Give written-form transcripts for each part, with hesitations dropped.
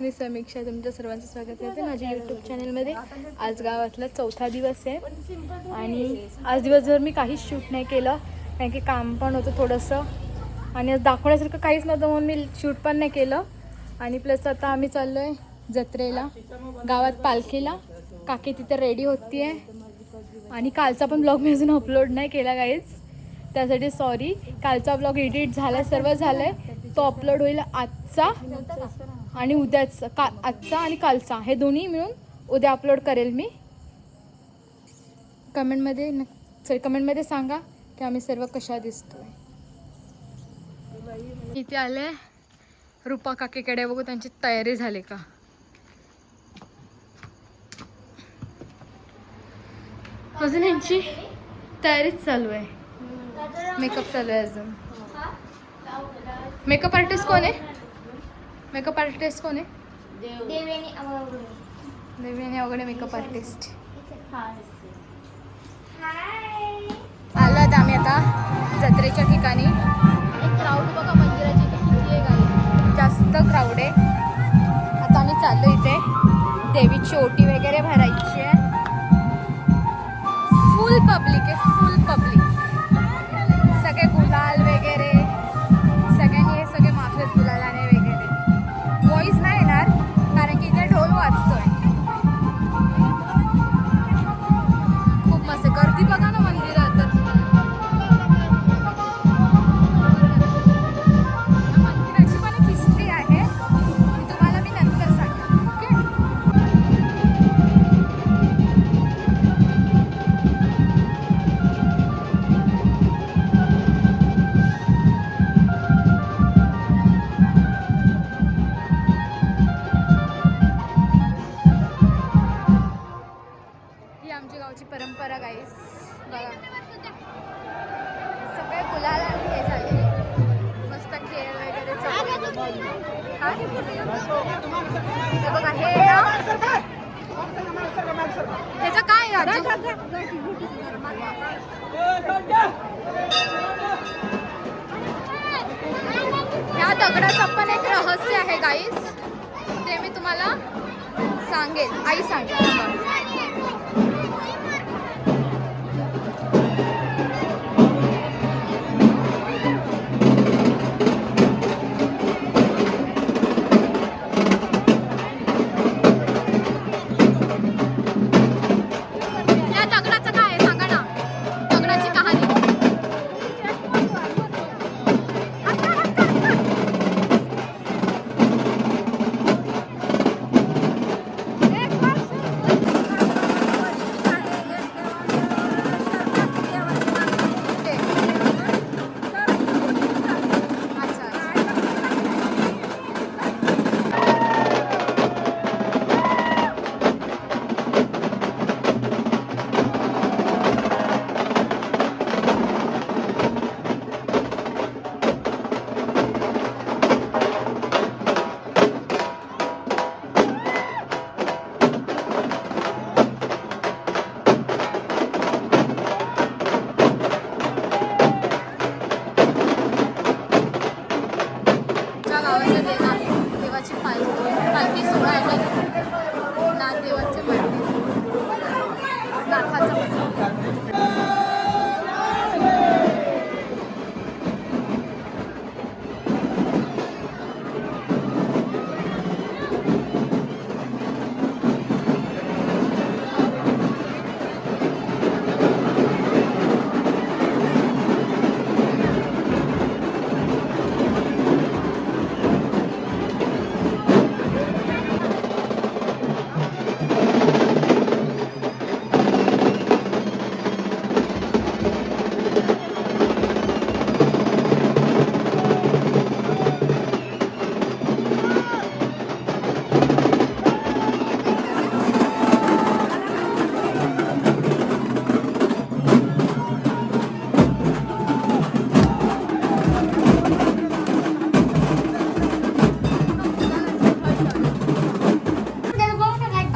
मी समीक्षा, तुमच्या सर्वांचं स्वागत करते माझ्या यूट्यूब चॅनलमध्ये. आज गावातला चौथा दिवस आहे आणि आज दिवसभर मी काहीच शूट नाही केलं कारण की काम पण होतं थोडंसं आणि आज दाखवण्यासारखं काहीच नव्हतं म्हणून मी शूट पण नाही केलं. आणि प्लस आता आम्ही चाललो आहे जत्रेला, गावात पालखीला. काकी तिथे रेडी होती आहे आणि कालचा पण ब्लॉग मी अजून अपलोड नाही केला गाईज, त्यासाठी सॉरी. कालचा ब्लॉग एडिट झाला, सर्व झालं आहे, तो अपलोड होईल आजचा आणि उद्याचा. आजचा आणि कालचा हे दोन्ही मिळून उद्या अपलोड करेल मी. कमेंटमध्ये सांगा की आम्ही सर्व कशा दिसतोय. इथे आले रूपा काकीकडे, बघू त्यांची तयारी झाली का. अजून यांची तयारीच चालू आहे, मेकअप चालू आहे अजून. मेकअप आर्टिस्ट कोण आहे? मेकअप आर्टिस्ट कोण आहे? Devyani Awaghade makeup artist. आलो आता आम्ही आता जत्रेच्या ठिकाणी. क्राऊड बघा मंदिराच्या इथे किती आहे गाडी, जास्त क्राऊड आहे. आता आम्ही चाललो इथे देवीची ओटी वगैरे भरायची आहे. फुल पब्लिक आहे, फुल पब्लिक. सगळे गुलाल वगैरे सगळ्यांनी, हे सगळे माफलेत गुलालाने वगैरे. व्हॉइस नाही येणार कारण की इथे ढोल वाजतोय. खूप मस्त गर्दी बघा ना मंदिरात. मंदिराची पण एक हिस्ट्री आहे, ती तुम्हाला मी नंतर सांगेन. ओके. ही आमच्या गावची परंपरा गाईस. बघा सगळे गुलाल हे झाले, मस्त खेळ वगैरे चालू. हे बघा हे ना, ह्याचं काय या दगडाचं पण एक रहस्य आहे गाईस, ते मी तुम्हाला सांगेल, आई सांगेल.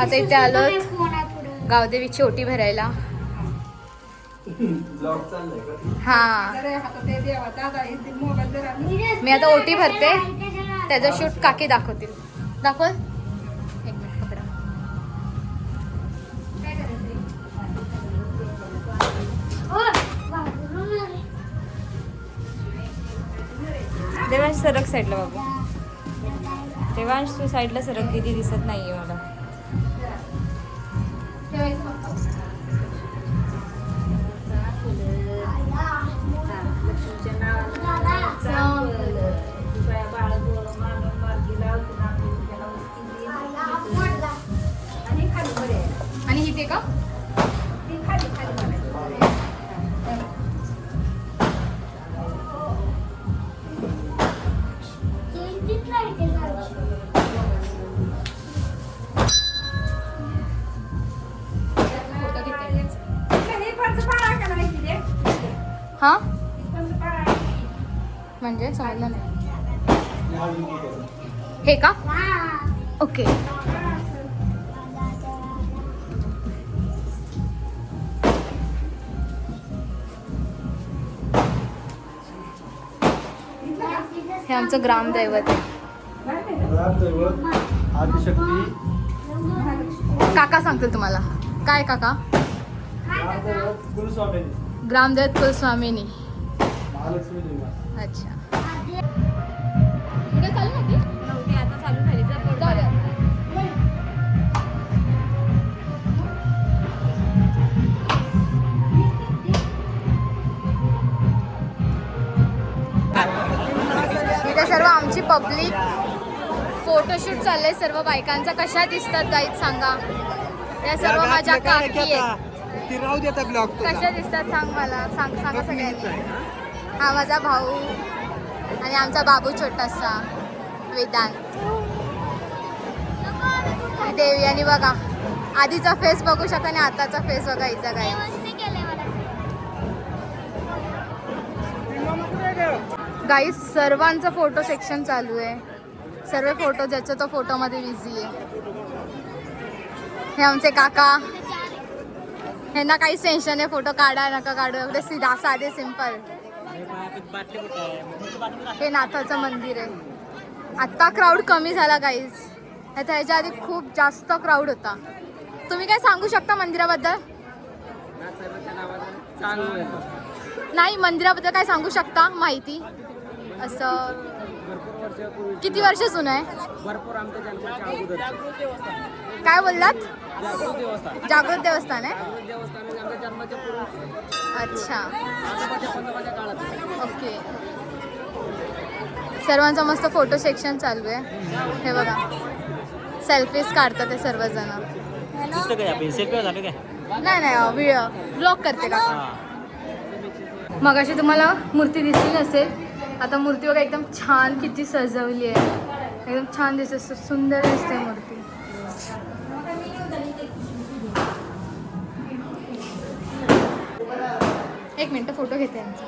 आता इथे आलो गावदेवीची ओटी भरायला. हा मी आता ओटी भरते, त्याचा शूट काकी दाखवतील. दाखव. एक मिनिट कपडा. देवांश सरक साईडला बाबू. देवांश तू साईडला सरक, दिदी दिसत नाहीये मला. आणि इथे का हा म्हणजे समजलं नाही. हे का ओके. हे आमचं ग्रामदैवत आहे. आदिशक्ती काका सांगतील तुम्हाला. काय काका? कुलस्वामी ग्रामदैवत कुलस्वामिनी. महालक्ष्मी देवी. अच्छा. पुढे चालू ना ती? नव्हती, आता चालू झाली. जाऊया. इथे सर्व आमची पब्लिक फोटोशूट चाललंय. सर्व बायकांचा. कशा दिसतात गाईत सांगा. या सर्व माझ्या काकी आहेत. कशा दिसतात सांग मला. सांगा सगळ्यांनी. हा माझा भाऊ आणि आमचा बाबू छोटासा वेदांत. देवी. आणि बघा आधीचा फेस बघू शकता आणि आताचा फेस बघा हिचा. काय गाईस सर्वांचं फोटो सेक्शन चालू आहे. सर्व फोटो ज्याच्या तो फोटोमध्ये बिझी आहे. हे आमचे काका. ह्यांना काहीच टेन्शन आहे. फोटो काढा नका काढू. एवढे सीधा साधे सिंपल. हे नाथाचं मंदिर आहे. आत्ता क्राऊड कमी झाला गाईज. आता ह्याच्या आधी खूप जास्त क्राऊड होता. तुम्ही काय सांगू शकता मंदिराबद्दल? नाही मंदिराबद्दल काय सांगू शकता माहिती? असं किती वर्ष जुनं आहे? भरपूर आमच्या जन्माच्या अगोदर. काय बोललात? जागृत देवस्थान. जागृत देवस्थान आहे. देवस्थान आमच्या जन्माच्या पूर्वी. अच्छा पंतप्रधानाच्या काळात. ओके. सर्वांचं मस्त फोटो सेक्शन चालू आहे. हे बघा सेल्फीज काढतात ते सर्वजण. नाही नाही ब्लॉग करते का? मगाशी तुम्हाला मूर्ती दिसली नसेल. आता मूर्ती बघा एकदम छान किती सजवली आहे. एकदम छान दिसते. सुंदर दिसते मूर्ती. एक मिनिट फोटो घेते यांचा.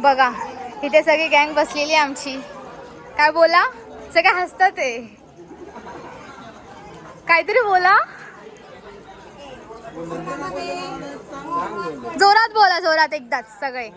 बघा इथे सगळी गँग बसलेली आमची. काय बोला? सगळे हसतात ते. काहीतरी बोला. जोरात बोला. जोरात एकदाच सगळे.